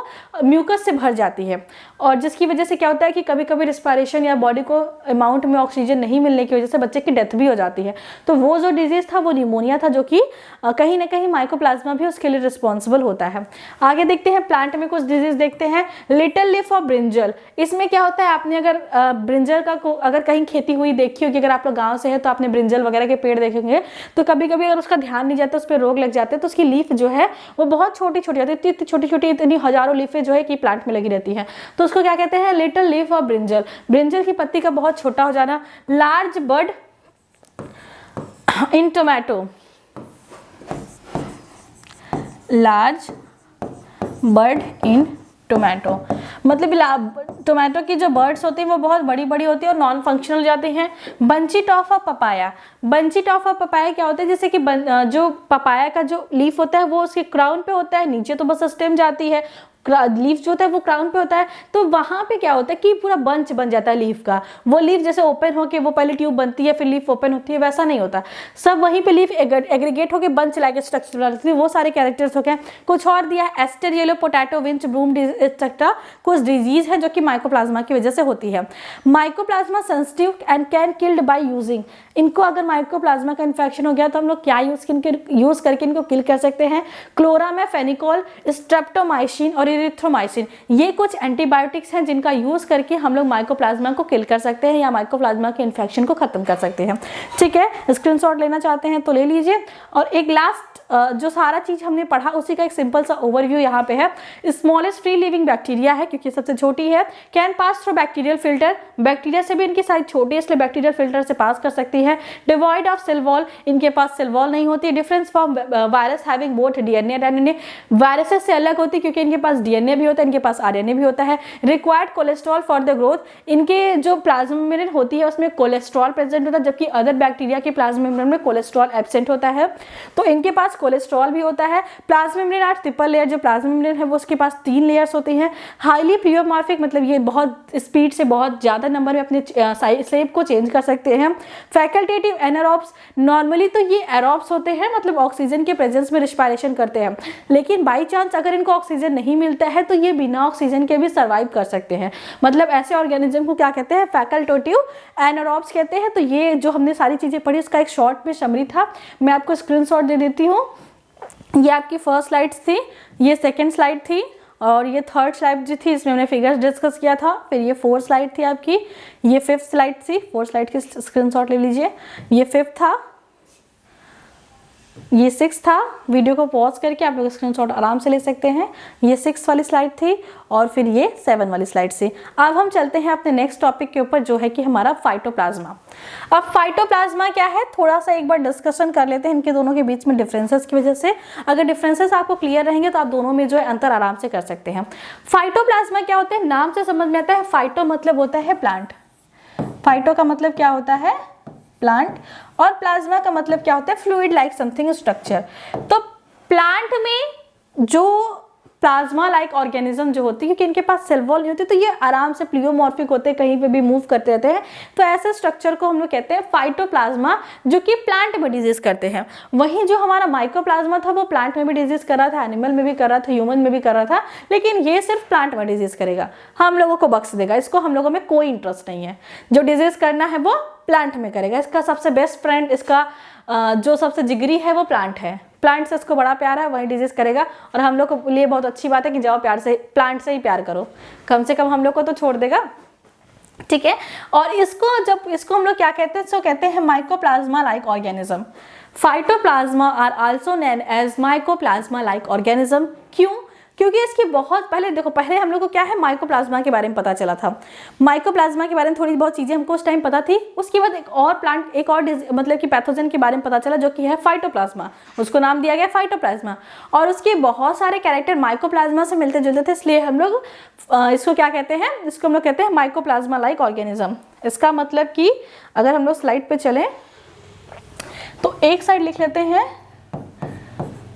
म्यूकस से भर जाती है, और जिसकी वजह से क्या होता है कि कभी कभी रिस्पायरेशन या बॉडी को अमाउंट में ऑक्सीजन नहीं मिलने की वजह से बच्चे की डेथ भी हो जाती है। तो वो जो डिजीज था वो निमोनिया था, जो कि कहीं ना कहीं माइकोप्लाज्मा भी उसके लिए रिस्पॉन्सिबल होता है। आगे देखते हैं प्लांट में कुछ डिजीज देखते हैं। लिटिल लीफ ऑफ ब्रिंजल, इसमें क्या होता है, आपने अगर ब्रिंजल का अगर कहीं खेती हुई देखी होगी, अगर आप लोग गांव से है तो आपने ब्रिंजल वगैरह के पेड़ देखेंगे, तो कभी कभी अगर उसका ध्यान नहीं जाता, उस पर रोग लग जाते हैं, तो उसकी लीफ जो है वो बहुत छोटी छोटी आती है, इतनी छोटी छोटी, इतनी हजारों लीफें जो है कि प्लांट में लगी रहती है, तो उसको क्या कहते हैं little leaf of brinjal. Brinjal की पत्ती का बहुत छोटा हो जाना। Large bud in tomato, large bird in tomato मतलब टोमेटो की जो बर्ड्स होती हैं वो बहुत बड़ी बड़ी होती है और नॉन फंक्शनल जाते हैं। Bunchy top of papaya, bunchy top of papaya क्या होता है, जैसे कि जो पपाया का जो लीफ होता है वो उसके क्राउन पे होता है, नीचे तो बस स्टेम जाती है, लीफ जो होता है वो क्राउन पे होता है, तो वहां पे क्या होता है कि पूरा बंच बन जाता है लीफ का। वो लीफ जैसे ओपन होके वो पहले ट्यूब बनती है फिर लीफ ओपन होती है, वैसा नहीं होता, सब वहीं पे लीफ एग्रीगेट होके बंच लाइक स्ट्रक्चर बनाती है। वो सारे कैरेक्टर्स हो गए। कुछ और दिया aster yellow potato witch broom etcetera, कुछ डिजीज है जो कि माइकोप्लाज्मा की वजह से होती है। Mycoplasma sensitive and can killed by using, इनको अगर माइकोप्लाज्मा का इन्फेक्शन हो गया तो हम लोग क्या यूज करके इनको किल कर सकते हैं। क्लोरामेफेनिकोल, स्ट्रेप्टोमाइसिन और इरिथ्रोमाइसिन, ये कुछ एंटीबायोटिक्स हैं जिनका यूज करके हम लोग माइकोप्लाज्मा को किल कर सकते हैं या माइकोप्लाज्मा के इन्फेक्शन को खत्म कर सकते हैं। ठीक है, स्क्रीनशॉट लेना चाहते हैं तो ले लीजिए। और एक लास्ट जो सारा चीज हमने पढ़ा उसी का एक सिंपल सा ओवरव्यू यहाँ पे है। स्मॉलेस्ट फ्री लिविंग बैक्टीरिया है क्योंकि सबसे छोटी है। Can pass through bacterial filter, bacteria से भी इनकी साइज छोटी है इसलिए बैक्टीरियल फिल्टर से पास कर सकती है। डिवॉइड ऑफ सेल वॉल, इनके पास सेल वॉल नहीं होती। Difference from virus having both DNA and RNA, viruses से अलग होती है क्योंकि इनके पास डीएनए भी होता है, इनके पास आरएनए भी होता है। Required cholesterol for the growth, इनके जो प्लाज्मा मेम्ब्रेन होती है उसमें कोलेस्ट्रॉल प्रेजेंट होता है जबकि अदर बैक्टीरिया के प्लाज्मा मेम्ब्रेन में कोलेस्ट्रॉल एब्सेंट होता है, तो इनके पास कोलेस्ट्रॉल भी होता है। Plasma membrane R triple layer, जो प्लाज्मा मेम्ब्रेन है वो उसके पास 3 लेयर्स होती हैं। हाईली प्लियोमॉर्फिक, मतलब ये बहुत स्पीड से बहुत ज्यादा नंबर में अपने शेप को चेंज कर सकते हैं। फैकल्टेटिव एनारोब्स, नॉर्मली तो ये एरोब्स होते हैं, मतलब ऑक्सीजन के प्रेजेंस में रिस्पायरेशन करते हैं, लेकिन बाई चांस अगर इनको ऑक्सीजन नहीं मिलता है तो ये बिना ऑक्सीजन के भी सर्वाइव कर सकते हैं। मतलब ऐसे ऑर्गेनिज्म को क्या कहते हैं, फैकल्टेटिव एनारोब्स कहते हैं। तो ये जो हमने सारी चीजें पढ़ी उसका एक शॉर्ट में समरी था, मैं आपको स्क्रीनशॉट दे देती हूँ। ये आपकी फर्स्ट स्लाइड थी, ये सेकंड स्लाइड थी और ये थर्ड स्लाइड जो थी इसमें हमने फिगर्स डिस्कस किया था। फिर ये फोर्थ स्लाइड थी आपकी, ये फिफ्थ स्लाइड थी, फोर्थ स्लाइड की स्क्रीनशॉट ले लीजिए। ये फिफ्थ था, ये 6 था। वीडियो को पॉज करके आप लोग स्क्रीनशॉट आराम से ले सकते हैं। ये 6 वाली स्लाइड थी और फिर ये 7 वाली स्लाइड थी। अब हम चलते हैं अपने नेक्स्ट टॉपिक के ऊपर जो है कि हमारा फाइटोप्लाज्मा। अब फाइटोप्लाज्मा क्या है थोड़ा सा एक बार डिस्कशन कर लेते हैं इनके दोनों के बीच में डिफरेंसेस की वजह से। अगर डिफरेंसेस आपको क्लियर रहेंगे तो आप दोनों में जो है अंतर आराम से कर सकते हैं। फाइटोप्लाज्मा क्या होता है, नाम से समझ में आता है। फाइटो मतलब होता है प्लांट, फाइटो का मतलब क्या होता है, प्लांट, और प्लाज्मा का मतलब क्या होता है, फ्लूइड लाइक समथिंग स्ट्रक्चर। तो प्लांट में जो प्लाज्मा लाइक ऑर्गेनिज्म जो होती है, क्योंकि इनके पास सेल वॉल नहीं होती तो ये आराम से प्लियोमॉर्फिक होते हैं, कहीं पे भी मूव करते रहते हैं। तो ऐसे स्ट्रक्चर को हम लोग कहते हैं फाइटोप्लाज्मा, जो कि प्लांट में डिजीज करते हैं। वहीं जो हमारा माइकोप्लाज्मा था वो प्लांट में भी डिजीज कर रहा था, एनिमल में भी कर रहा था, ह्यूमन में भी कर रहा था, लेकिन ये सिर्फ प्लांट में डिजीज करेगा, हम लोगों को बख्श देगा, इसको हम लोगों में कोई इंटरेस्ट नहीं है। जो डिजीज करना है वो प्लांट में करेगा। इसका सबसे बेस्ट फ्रेंड, इसका जो सबसे जिगरी है वो प्लांट है। प्लांट से इसको बड़ा प्यार है, वही डिजीज करेगा। और हम लोग के लिए बहुत अच्छी बात है कि जाओ प्यार से, प्लांट से ही प्यार करो, कम से कम हम लोग को तो छोड़ देगा, ठीक है। और इसको हम लोग क्या कहते हैं, इसको कहते हैं mycoplasma like organism. Phytoplasma are also known as mycoplasma like organism. क्यों? क्योंकि इसकी बहुत पहले देखो, पहले हम लोग को क्या है, माइकोप्लाज्मा के बारे में पता चला था। माइकोप्लाज्मा के बारे में थोड़ी बहुत चीजें हमको उस टाइम पता थी। उसके बाद एक और मतलब कि पैथोजन के बारे में पता चला, जो कि है फाइटोप्लाज्मा, उसको नाम दिया गया फाइटोप्लाज्मा। और उसके बहुत सारे कैरेक्टर माइकोप्लाज्मा से मिलते जुलते थे, इसलिए हम लोग इसको क्या कहते हैं, इसको हम लोग कहते हैं माइकोप्लाज्मा लाइक ऑर्गेनिज्म। इसका मतलब कि अगर हम लोग स्लाइड पे चलें तो एक साइड लिख लेते हैं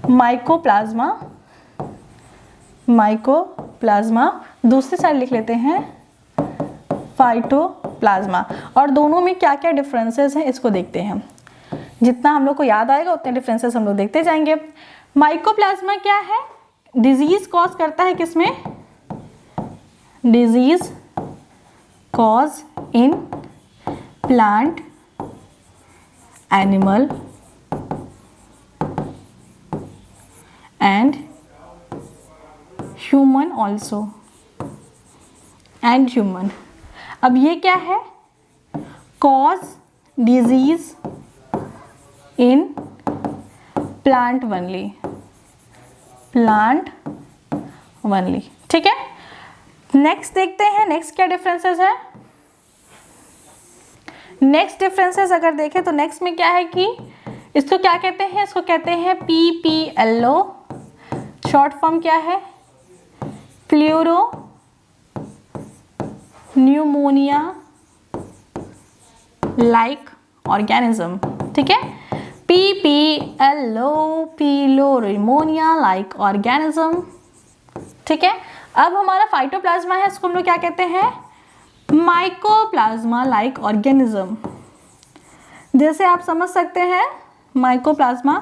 माइकोप्लाज्मा, दूसरी साइड लिख लेते हैं फाइटोप्लाज्मा। और दोनों में क्या क्या डिफरेंसेस हैं इसको देखते हैं। जितना हम लोग को याद आएगा उतने डिफरेंसेस हम लोग देखते जाएंगे। माइकोप्लाज्मा क्या है, डिजीज कॉज करता है किसमें, disease cause in plant, animal and human also, and human. अब ये क्या है, cause disease in plant only, plant only, ठीक है। नेक्स्ट देखते हैं, नेक्स्ट क्या डिफरेंसेस है। नेक्स्ट डिफरेंसेस अगर देखें तो नेक्स्ट में क्या है कि इसको क्या कहते हैं, इसको कहते हैं PPLO, शॉर्ट फॉर्म क्या है, प्लूरो न्यूमोनिया लाइक ऑर्गेनिज्म, ठीक है। PPLO, प्लूरोनिमोनिया लाइक ऑर्गेनिज्म, ठीक है। अब हमारा फाइटोप्लाज्मा है, इसको हम लोग क्या कहते हैं, माइकोप्लाज्मा लाइक ऑर्गेनिज्म। जैसे आप समझ सकते हैं माइकोप्लाज्मा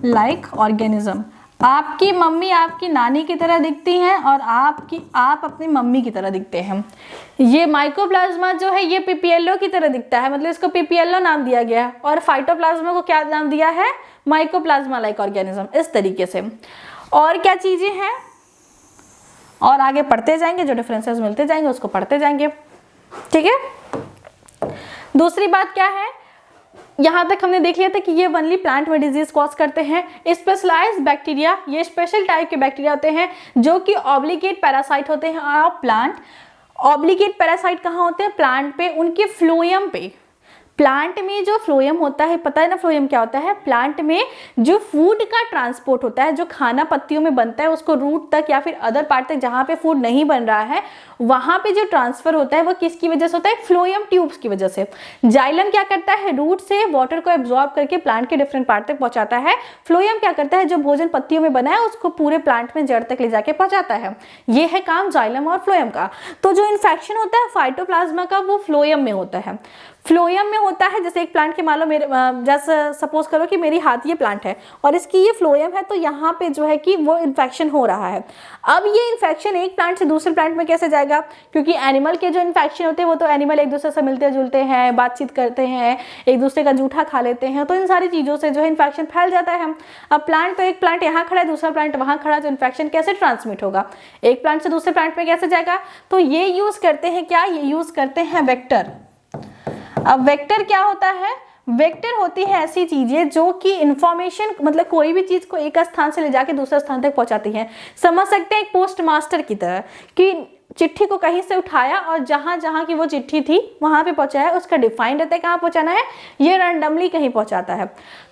लाइक ऑर्गेनिज्म, आपकी मम्मी आपकी नानी की तरह दिखती हैं और आप अपनी मम्मी की तरह दिखते हैं। ये माइकोप्लाज्मा जो है ये PPLO की तरह दिखता है, मतलब इसको PPLO नाम दिया गया। और फाइटोप्लाज्मा को क्या नाम दिया है, माइकोप्लाज्मा लाइक ऑर्गेनिज्म, इस तरीके से। और क्या चीजें हैं, और आगे पढ़ते जाएंगे, जो डिफरेंसेस मिलते जाएंगे उसको पढ़ते जाएंगे, ठीक है। दूसरी बात क्या है, यहाँ तक हमने देख लिया था कि ये ओनली प्लांट में डिजीज कॉज करते हैं। स्पेशलाइज्ड बैक्टीरिया, ये स्पेशल टाइप के बैक्टीरिया होते हैं जो कि ऑब्लिगेट पैरासाइट होते हैं ऑफ प्लांट। ऑब्लिगेट पैरासाइट कहाँ होते हैं, प्लांट पे, उनके फ्लोएम पे। प्लांट में जो फ्लोएम होता है, पता है ना फ्लोएम क्या होता है, प्लांट में जो फूड का ट्रांसपोर्ट होता है, जो खाना पत्तियों में बनता है उसको रूट तक या फिर अदर पार्ट तक जहाँ पे फूड नहीं बन रहा है, वहां पे जो ट्रांसफर होता है वो किसकी वजह से होता है, फ्लोएम ट्यूब्स की वजह से। जाइलम क्या करता है, रूट से वाटर को एब्जॉर्ब करके प्लांट के डिफरेंट पार्ट तक पहुंचाता है। फ्लोएम क्या करता है, जो भोजन पत्तियों में बना है उसको पूरे प्लांट में जड़ तक ले जाके पहुंचाता है। ये है काम जाइलम और फ्लोएम का। तो जो इन्फेक्शन होता है फाइटोप्लाज्मा का वो फ्लोएम में होता है। फ्लोएम में होता है, जैसे एक प्लांट के मान लो मेरे, जैसे सपोज करो कि मेरी हाथ ये प्लांट है और इसकी ये फ्लोएम है, तो यहाँ पे जो है कि वो इन्फेक्शन हो रहा है। अब ये इन्फेक्शन एक प्लांट से दूसरे प्लांट में कैसे जाएगा, क्योंकि एनिमल के जो इन्फेक्शन होते हैं वो तो एनिमल एक दूसरे से मिलते जुलते हैं, बातचीत करते हैं, एक दूसरे का जूठा खा लेते हैं, तो इन सारी चीज़ों से जो है इन्फेक्शन फैल जाता है। अब प्लांट तो एक प्लांट यहाँ खड़ा है, दूसरा प्लांट वहाँ खड़ा, तो इन्फेक्शन कैसे ट्रांसमिट होगा, एक प्लांट से दूसरे प्लांट में कैसे जाएगा। तो ये यूज करते हैं क्या, ये यूज करते हैं वेक्टर। अब वेक्टर क्या होता है, वेक्टर होती है ऐसी चीजें जो कि इंफॉर्मेशन, मतलब कोई भी चीज को एक स्थान से ले जाके दूसरे स्थान तक पहुंचाती हैं। समझ सकते हैं एक पोस्ट मास्टर की तरह कि चिट्ठी को कहीं से उठाया और जहां जहां की वो चिट्ठी थी वहां पे पहुंचाया, उसका डिफाइंड रहता है कहाँ पहुंचाना है, ये रैंडमली कहीं पहुंचाता है।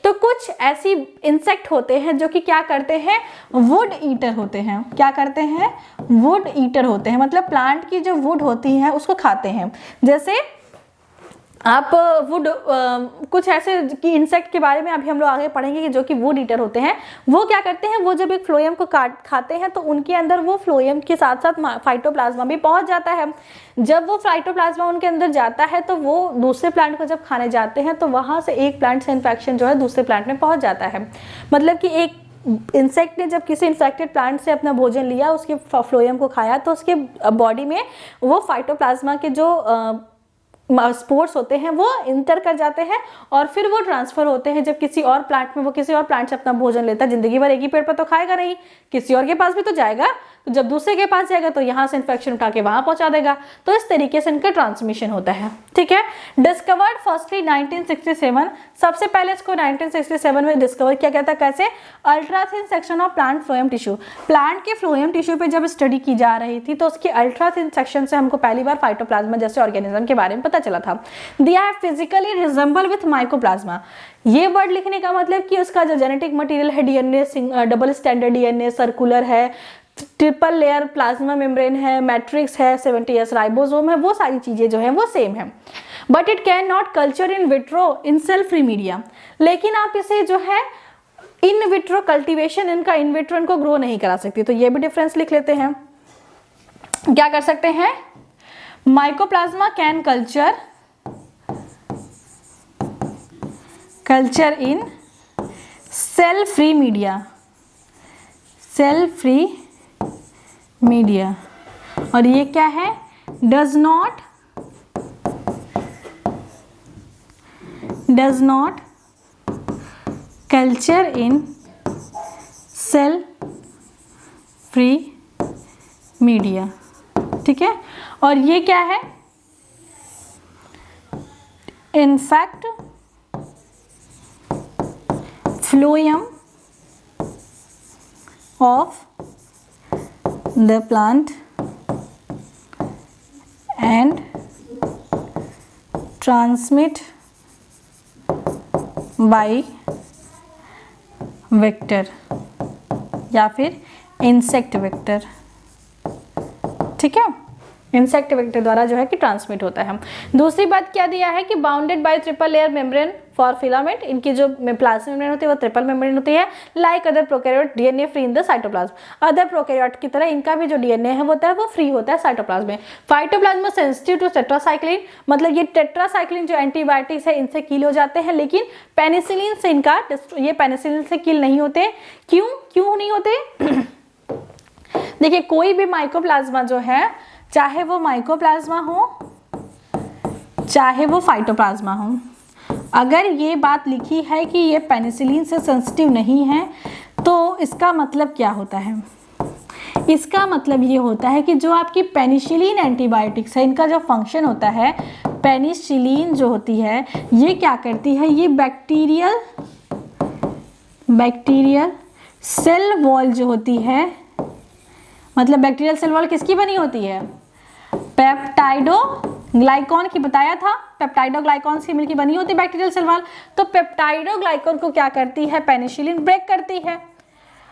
तो कुछ ऐसी इंसेक्ट होते हैं जो कि क्या करते हैं, वुड ईटर होते हैं। क्या करते हैं, वुड ईटर होते हैं, मतलब प्लांट की जो वुड होती है उसको खाते हैं। जैसे आप वुड कुछ ऐसे कि इंसेक्ट के बारे में अभी हम लोग आगे पढ़ेंगे कि जो कि वुड ईटर होते हैं, वो क्या करते हैं, वो जब एक फ्लोएम को खाते हैं तो उनके अंदर वो फ्लोएम के साथ साथ फाइटोप्लाज्मा भी पहुंच जाता है। जब वो फाइटोप्लाज्मा उनके अंदर जाता है तो वो दूसरे प्लांट को जब खाने जाते हैं तो वहां से एक प्लांट से इन्फेक्शन जो है दूसरे प्लांट में पहुंच जाता है। मतलब कि एक इंसेक्ट ने जब किसी इन्फेक्टेड प्लांट से अपना भोजन लिया, उसके फ्लोएम को खाया, तो उसके बॉडी में वो फाइटोप्लाज्मा के जो स्पोर्स होते हैं वो इंटर कर जाते हैं और फिर वो ट्रांसफर होते हैं जब किसी और प्लांट में, वो किसी और प्लांट से अपना भोजन लेता है। जिंदगी भर एक ही पेड़ पर तो खाएगा नहीं, किसी और के पास भी तो जाएगा, तो जब दूसरे के पास जाएगा तो यहाँ से इन्फेक्शन उठा के वहां पहुंचा देगा। तो इस तरीके से इनका ट्रांसमिशन होता है। ठीक है, डिस्कवर्ड फर्स्टली 1967, सबसे पहले इसको 1967 में डिस्कवर किया गया था। कैसे? Ultra thin section of plant phloem tissue, plant के फ्लोएम टिश्यू पे जब स्टडी की जा रही थी तो उसके अल्ट्रा थिन सेक्शन से हमको पहली बार फाइटोप्लाज्मा जैसे ऑर्गेनिज्म के बारे में पता चला था। They have physically resemble with mycoplasma, ये वर्ड लिखने का मतलब कि उसका जो जेनेटिक मटेरियल है, DNA double standard DNA, circular है, ट्रिपल लेयर प्लाज्मा मेम्ब्रेन है, मैट्रिक्स है, 70S राइबोसोम है, वो सारी चीजें जो है वो सेम है। But it can not culture in vitro in cell free media, लेकिन आप इसे जो है इन विट्रो कल्टीवेशन, इनका इन विट्रो इनको ग्रो नहीं करा सकती। तो ये भी डिफरेंस लिख लेते हैं। क्या कर सकते हैं? Mycoplasma can culture in cell free media, cell free media, और ये क्या है? Does not culture in cell free media. ठीक है, और ये क्या है? In fact phloem of the plant and transmit by vector या फिर इंसेक्ट वेक्टर। ठीक है, इंसेक्ट वेक्टर द्वारा जो है कि ट्रांसमिट होता है। दूसरी बात क्या दिया है कि bounded by triple layer membrane for filament, इनकी जो प्लाज्मा मेम्ब्रेन होती है वो ट्रिपल मेम्ब्रेन होती है। Like other prokaryote DNA free in the cytoplasm, other prokaryote की तरह इनका भी जो डीएनए है होता है वो फ्री होता है साइटोप्लाज्म में। फाइटोप्लाज्मा सेंसिटिव टू टेट्रासाइक्लिन, मतलब ये टेट्रासाइक्लिन जो एंटीबायोटिक्स है इनसे किल हो जाते हैं, लेकिन पेनिसिलिन से इनका, ये पेनिसिलिन से किल नहीं होते। क्यों नहीं होते? देखिए, कोई भी माइकोप्लाज्मा जो है, चाहे वो माइकोप्लाज्मा हो चाहे वो फाइटोप्लाज्मा हो, अगर ये बात लिखी है कि ये पेनिसिलिन से सेंसिटिव नहीं है तो इसका मतलब क्या होता है? इसका मतलब ये होता है कि जो आपकी पेनिसिलिन एंटीबायोटिक्स है, इनका जो फंक्शन होता है, पेनिसिलिन जो होती है ये क्या करती है? ये बैक्टीरियल सेल वॉल जो होती है, मतलब बैक्टीरियल सेल वॉल किसकी बनी होती है? पेप्टाइडोग्लाइकॉन की, बताया था, पेप्टाइडोग्लाइकॉन से मिलकर बनी होती है बैक्टीरियल सेल वॉल। तो पेप्टाइडोग्लाइकॉन को क्या करती है? पेनिसिलिन ब्रेक करती है,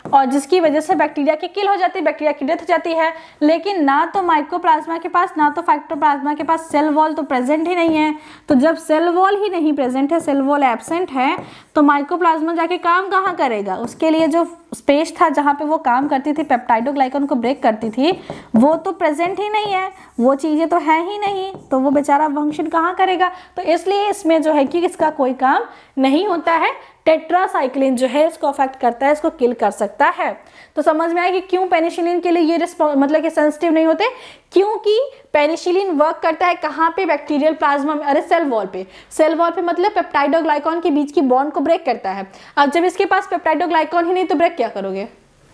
और जिसकी वजह से बैक्टीरिया की किल हो जाती है, बैक्टीरिया की डेथ हो जाती है। लेकिन ना तो माइकोप्लाज्मा के पास ना तो फाइटोप्लाज्मा के पास सेल वॉल तो प्रेजेंट ही नहीं है। तो जब सेल वॉल ही नहीं प्रेजेंट है, सेल वॉल एब्सेंट है, तो माइकोप्लाज्मा जाके काम कहाँ करेगा? उसके लिए जो स्पेस था जहाँ पे वो काम करती थी, पेप्टाइडोग्लाइकॉन को ब्रेक करती थी, वो तो प्रेजेंट ही नहीं है, वो चीज़ें तो है ही नहीं, तो वो बेचारा फंक्शन कहाँ करेगा? तो इसलिए इसमें जो है कि इसका कोई काम नहीं होता है। टेट्रासाइक्लिन जो है इसको अफेक्ट करता है, इसको किल कर सकता है। तो समझ में आया कि क्यों पेनिसिलिन के लिए ये मतलब कि सेंसिटिव नहीं होते, क्योंकि पेनिसिलिन वर्क करता है कहाँ पे? बैक्टीरियल प्लाज्मा में, अरे सेल वॉल पे। सेल वॉल पे मतलब पेप्टाइडोग्लाइकॉन के बीच की बॉन्ड को ब्रेक करता है। अब जब इसके पास पेप्टाइडोग्लाइकॉन ही नहीं तो ब्रेक क्या करोगे?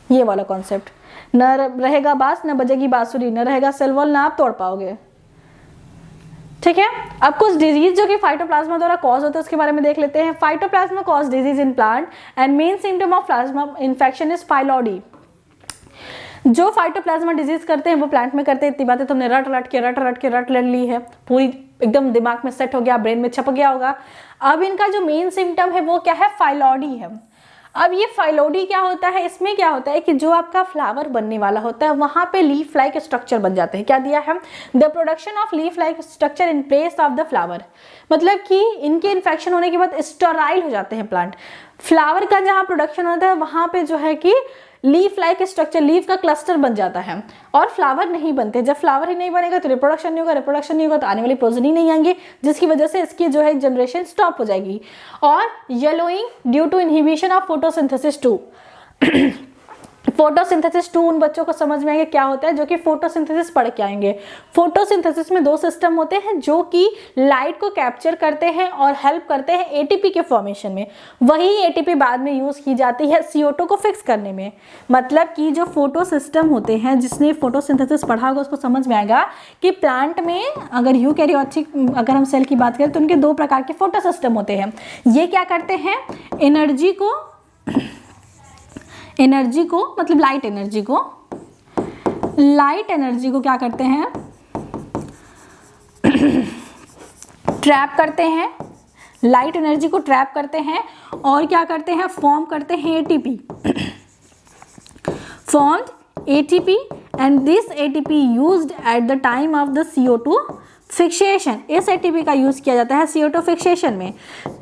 ये वाला कॉन्सेप्ट, न रहेगा बांस न बजेगी बांसुरी, न रहेगा सेल वॉल ना आप तोड़ पाओगे। ठीक है, अब कुछ डिजीज जो कि फाइटोप्लाज्मा द्वारा कॉज होते हैं उसके बारे में देख लेते हैं। Phytoplasma cause disease in plant and main symptom of plasma infection is phyllody. जो फाइटोप्लाज्मा डिजीज करते हैं वो प्लांट में करते हैं। इतनी बातें तुमने रट रट ली है, पूरी एकदम दिमाग में सेट हो गया, ब्रेन में छप गया होगा। अब इनका जो मेन सिम्टम है वो क्या है? फाइलॉडी है। अब ये फाइलोडी क्या होता है, इसमें क्या होता है कि जो आपका फ्लावर बनने वाला होता है वहां पे लीफ लाइक स्ट्रक्चर बन जाते हैं। क्या दिया है, the production of leaf like structure in place of the flower, मतलब कि इनके इन्फेक्शन होने के बाद स्टेराइल हो जाते हैं प्लांट। फ्लावर का जहाँ प्रोडक्शन होता है वहां पे जो है कि लीफ लाइक स्ट्रक्चर, लीफ का क्लस्टर बन जाता है और फ्लावर नहीं बनते। जब फ्लावर ही नहीं बनेगा तो रिप्रोडक्शन नहीं होगा, रिप्रोडक्शन नहीं होगा तो आने वाली प्रोजेनी नहीं आएंगी, जिसकी वजह से इसकी जो है जनरेशन स्टॉप हो जाएगी। और yellowing due to inhibition of photosynthesis 2 photosynthesis 2 उन बच्चों को समझ में आएंगे क्या होता है जो कि फोटोसिंथेसिस पढ़ के आएंगे। फोटोसिंथेसिस में 2 सिस्टम होते हैं जो कि लाइट को कैप्चर करते हैं और हेल्प करते हैं एटीपी के फॉर्मेशन में। वही एटीपी बाद में यूज की जाती है CO2 को फिक्स करने में। मतलब कि जो फोटो सिस्टम होते हैं, जिसने फोटोसिंथेसिस पढ़ा होगा उसको समझ में आएगा कि प्लांट में अगर यूकैरियोटिक अगर हम सेल की बात करें तो उनके 2 प्रकार के फोटो सिस्टम होते हैं। ये क्या करते हैं, एनर्जी को मतलब लाइट एनर्जी को क्या करते हैं, ट्रैप करते हैं, लाइट एनर्जी को ट्रैप करते हैं और क्या करते हैं, फॉर्म करते हैं ATP, formed ATP and this ATP used at the time of the CO2 fixation. इस एटीपी का यूज किया जाता है CO2 फिक्सेशन में।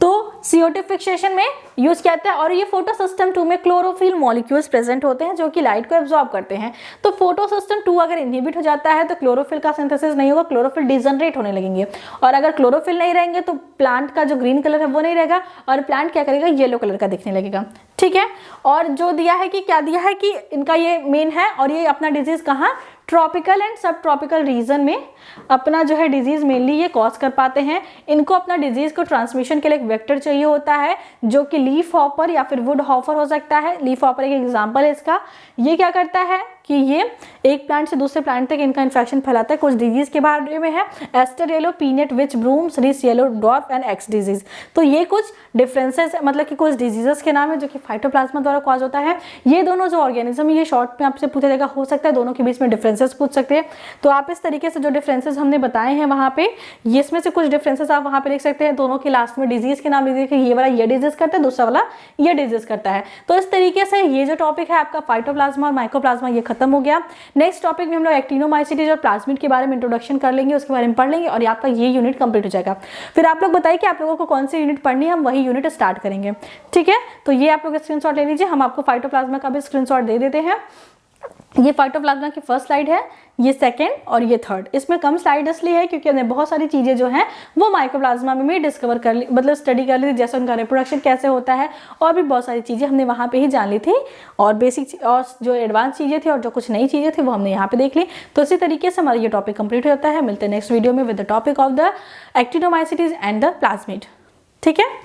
तो CO2 फिक्सेशन में यूज किया जाता है और ये फोटो सिस्टम 2 में क्लोरोफिल मॉलिक्यूल्स प्रेजेंट होते हैं जो कि लाइट को एब्जॉर्ब करते हैं। तो फोटो सिस्टम 2 अगर इनहिबिट हो जाता है तो क्लोरोफिल का सिंथेसिस नहीं होगा, क्लोरोफिल डिजनरेट होने लगेंगे और अगर क्लोरोफिल नहीं रहेंगे तो प्लांट का जो ग्रीन कलर है वो नहीं रहेगा और प्लांट क्या करेगा, येलो कलर का दिखने लगेगा। ठीक है, और जो दिया है कि क्या दिया है कि इनका ये मेन है और ये अपना डिजीज कहाँ, ट्रॉपिकल एंड सब ट्रॉपिकल रीजन में अपना जो है डिजीज मेनली ये कॉज कर पाते हैं। इनको अपना डिजीज को ट्रांसमिशन के लिए एक वेक्टर चाहिए होता है जो कि लीफ हॉपर या फिर वुड हॉपर हो सकता है। लीफ हॉपर एक एग्जांपल है इसका। ये क्या करता है कि ये एक प्लांट से दूसरे प्लांट तक इनका इन्फेक्शन फैलाता है। कुछ डिजीज के बारे में है, एस्टर येलो, पीनट विच ब्रूम्स, रिस yellow dwarf and x disease. तो ये कुछ डिफरेंसेस मतलब कि कुछ डिजीजेस के नाम है जो कि फाइटोप्लाज्मा द्वारा कॉज होता है। ये दोनों जो ऑर्गेनिज्म ये शॉर्ट में आपसे पूछा जाएगा, हो सकता है दोनों के बीच में डिफरेंसेस पूछ सकते हैं। तो आप इस तरीके से जो डिफरेंसेस हमने बताए हैं वहाँ पे, इसमें से कुछ डिफरेंसेस आप वहाँ पे लिख सकते हैं। दोनों के लास्ट में डिजीज के नाम लिख, ये वाला ये डिजीज करता है, दूसरा वाला ये डिजीज करता है। तो इस तरीके से ये जो टॉपिक है आपका फाइटोप्लाज्मा और माइकोप्लाज्मा ये खत्म हो गया। नेक्स्ट टॉपिक में हम लोग एक्टिनोमाइसीटीज और प्लाज्मिड के बारे में इंट्रोडक्शन कर लेंगे, उसके बारे में पढ़ लेंगे और आपका ये यूनिट कंप्लीट हो जाएगा। फिर आप लोग बताइए कि आप लोगों को कौन सी यूनिट पढ़नी है, हम वही यूनिट स्टार्ट करेंगे। ठीक है, तो ये आप लोग स्क्रीनशॉट ले लीजिए, हम आपको फाइटोप्लाज्मा का भी स्क्रीनशॉट दे देते हैं। ये फाइटोप्लाज्मा की फर्स्ट स्लाइड है, ये सेकंड और ये थर्ड। इसमें कम स्लाइड इसलिए है क्योंकि हमने बहुत सारी चीजें जो हैं वो माइकोप्लाज्मा में भी डिस्कवर कर ली, मतलब स्टडी कर ली थी, जैसे उनका रिप्रोडक्शन कैसे होता है और भी बहुत सारी चीजें हमने वहाँ पे ही जान ली थी और बेसिक और जो एडवांस चीजें थी और जो कुछ नई चीजें थी वो हमने यहाँ पे देख ली। तो इसी तरीके से हमारा ये टॉपिक कंप्लीट हो जाता है। मिलते हैं नेक्स्ट वीडियो में with the topic of the actinomycetes and the plasmid. ठीक है।